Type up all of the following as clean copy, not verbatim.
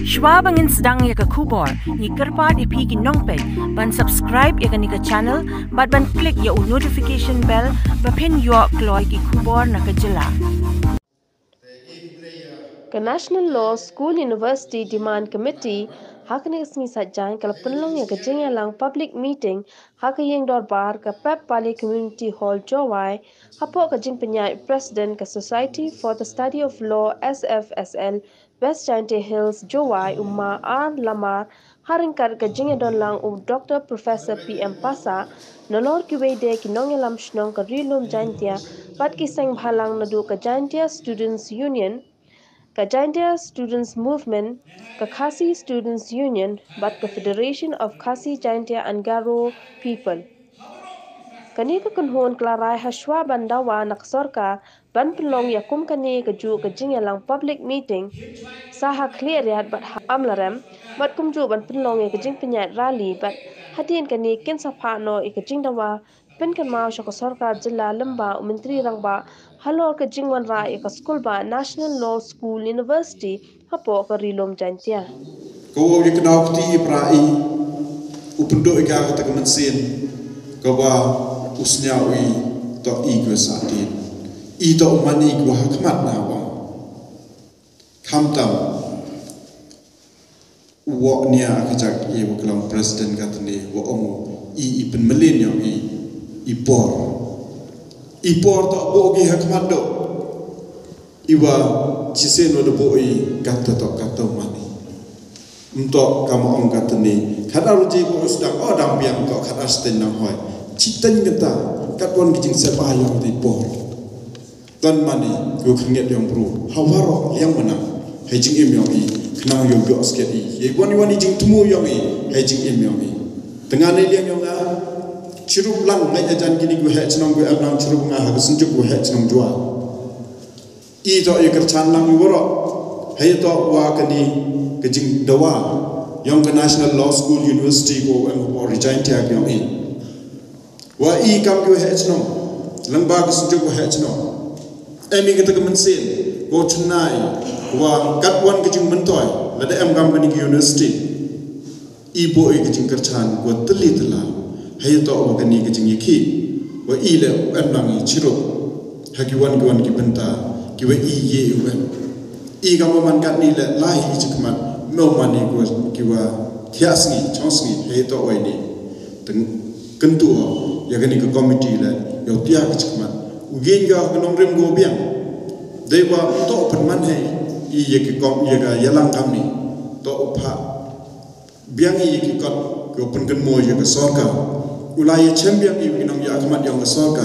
Shwa bangin sedang ya ke kubor, ni kerpat ipi ki nongpek, ban subscribe ya ke ni ke channel, ban klik ya notification bell, ban yuak kloy ki kubor na ke jela. Ke National Law School University Demand Committee hakni ismi sajjan kala penlong ya ke jengya lang public meeting hak yang dorbar ke Pep Pali Community Hall Jowai hapo ke jing penyai President ke Society for the Study of Law SFSL West Jaintia Hills Jowai Umma R Lamar haringkar ke jengya don lang Dr. Professor PM Pasa nolor ki wede ki nong lam shnong ke rilum Jaintia pat ki seng bhalang nadu ke Jaintia Students Union ka Jaintia Students Movement, ka Khasi Students Union, but ka Federation of Khasi Jaintia and Garo People. Kani ka kunhon klarai haswa bandawa naksorka ban pelong yakum kani ka ju ka jingya lang public meeting saha clear yat bat amlarem bat kumju ban pelong ya ka jing penyat rally bat hatin kani kin sapha no ka jing dawa pen kan mau shaka sarkar jilla lamba menteri rangba halor ka jingwan ra ka school ba National Law School University hapo ka rilom Jaintia ko wi knau ti prai upundo ika ka kemensin ka ba usnya wi to i ko satin i to mani ko hakmat na wa khamtam wo nia ka jak i wo klong president ka tni wo om i pen melin yo i por to bo gi hakmat do iwa chiseno do bo i kata to kata mani untuk kamu ong kata ni kada ruji bo sedang odang biang to kada sten nang hoi citan kita katwan kijing sepa yang di por tan mani go kringet yang bro hawaro yang menang hejing em yang i kenang yo go sket i ye wani jing temu yang i hejing em yang i dengan ni liang yang chirup lang ngai ajan kini go he chnong go ablang chirup nga ha sunjuk go he chnong jua i to ye kerchan lang woro he to wa kani kijing dawa yang ke National Law School University go ang or Jaintia yang i wa i kam go he chnong lang ba go sunjuk go he chnong emi kita kemensin go chnai wa katwan kijing mentoy lada em kam kani university i bo i kijing kerchan go teli tela hay to wa kani kijing yiki wa i le em lang i chiro hagiwan gwan ki benta ki wa i ye wa i kam man kat ni le lai i chikmat no mani go ki wa thiasngi chonsngi hay to wa ni teng kentu ya kani ke committee le yo tia ki chikmat ugen ga kanong rem go biang dewa to pen man hai i ye ki kom ye ga yalang kam ni to upha biang i ki kot go pen kan mo ye ka sorka ulai champion i binong ya akmat yang sorka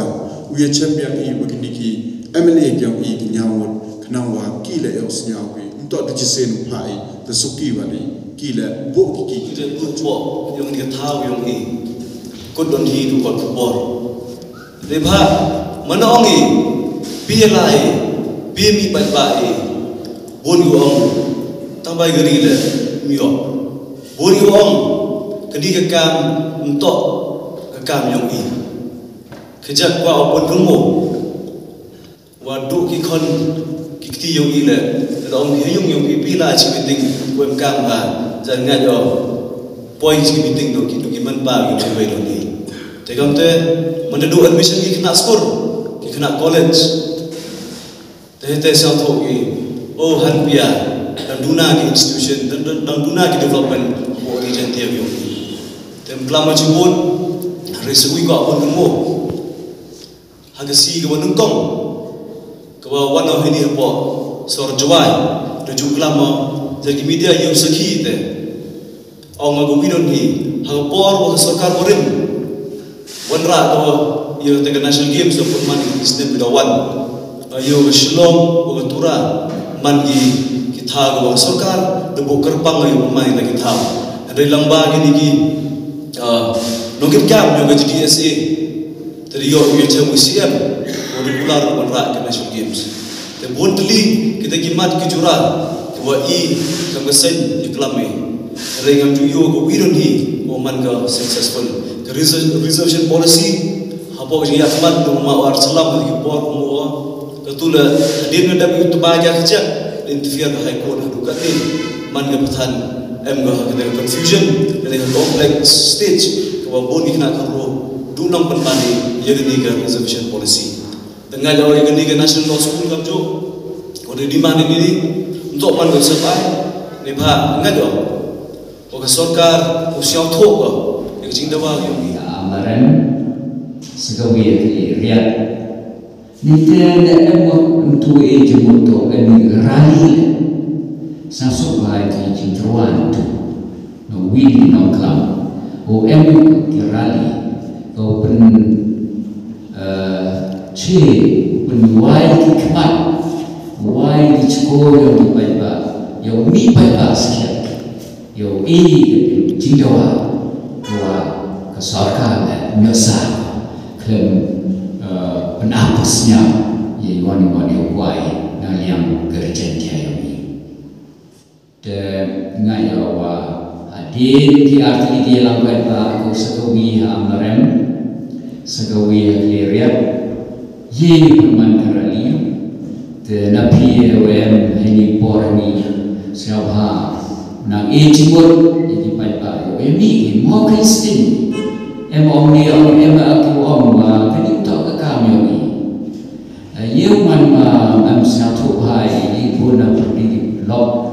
uye champion i begini ki MLA yang i ki nyawon kanang wa kile els nyawi untuk dijisen pai tesuki wali kile bo ki kita bo yang ni thau yang i kod don hi du kot bor lebha manongi pilai bimi pai pai bon yu ong tambai gari le mio bon yu ong kedi ke kam untuk ke kam yang i kejak wa opon kemo wa du ki khon ki ti yang i le ong hi yung i pila chi meeting wem kam ha jan nga yo point chi meeting do ki man ba ki wei do ni te kam te mendu admission ki kena skor ki kena college te sang tho ki oh han pia dan duna ki institution dan duna ki development mo ri jan tiap yo tem klama chi bon resui ko apun mo hagasi ko nung kong ko wan of ni po sor jwai to ju klama jadi media yo sakhi te ong go widon hi ha por wo sarkar borin wan ra to yo te national games do pun man system bidawan yo shlom wo tura man ki tha go sarkar de bo kerpang yo mai la ki tha re lamba gi ki no git kam yo ga GDSA teri yo chem UCM wo regular wan ra ke national games te bontli kita kimat ki jura wa i kam sen iklame rengam ju yo go widon hi o man ga successful the reservation policy hapo ji yakmat no ma war salam ki por mo katula din na dabi to ba ja kcha interfere high court du katin man ga pathan em ga ka confusion le complex stage ko bon ni na ka ro du nang pan mani ye ni ga reservation policy tengah jauh ye ni ga national law school kam jo ko de demand ni untuk pan ga sabai ni ba ngajo ko ka sarkar ko siao tho ko ye jing da ba yo ni amaran segawi riat Nitian emo untuk ejemuto eni rali sasuk bahai di cintaruan tu no wili no klam o emo di rali o pen ce pen wai di kemat wai di cekor yang di paiba yang mi paiba sekian yang cintawa tua kesarkan nyasa klem penapasnya ye wani kuai na yang kerja dia ini dan ngaya wa adil di arti dia langkai pa ko sagawi amrem sagawi leriat ye pemantarali de napi wem ini porni siapa nang ejibur jadi pai yo emi mo kristin em ni em aku kani tak kami ni you man am satu hai di pun pergi di blog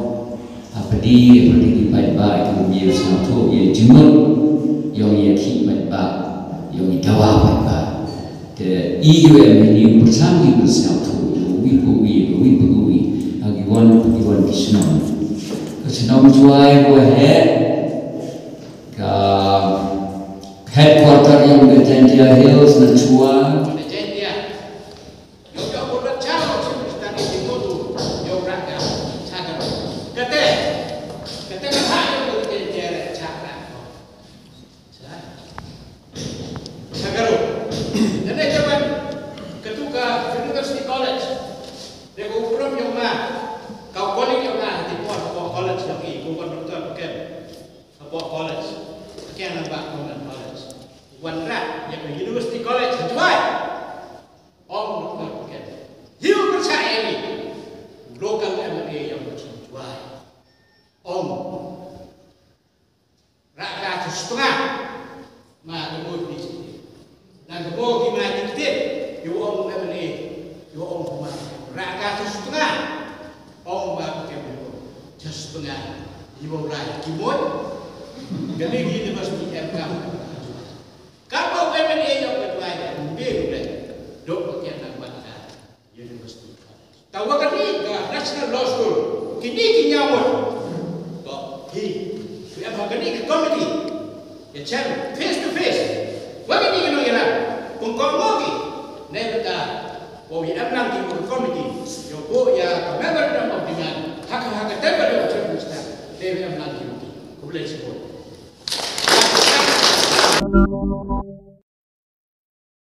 pergi di baik itu dia satu ye jemur yang ye ki baik yang dawa baik de IUM ni bersama bersatu wi agi wan kisnon kisnon juai bo headquarter yang di Jandia Hills na chua University College Hawaii. Om nak hiu percaya ini local MLA yang berjuang. Om rakyat setengah mah kemudian di sini. Dan kemudian gimana kita? Yo om MLA, yo om rumah. Rakyat setengah. Om bapak kemudian just setengah. Ibu rakyat kemudian. Jadi University MK. Kalau MLA yang berjuang, mungkin dok bagian nak University. Tahu kan ni National Law School. Kini nyamuk. Tok he apa kini ke committee. Ya chairman face to face. Wagi ni kena kira. Pungkong lagi. Never oh ya amlang di committee. Yo bo ya member of dengan hak tempat yang chairman staff. Never amlang di. Boleh sebut.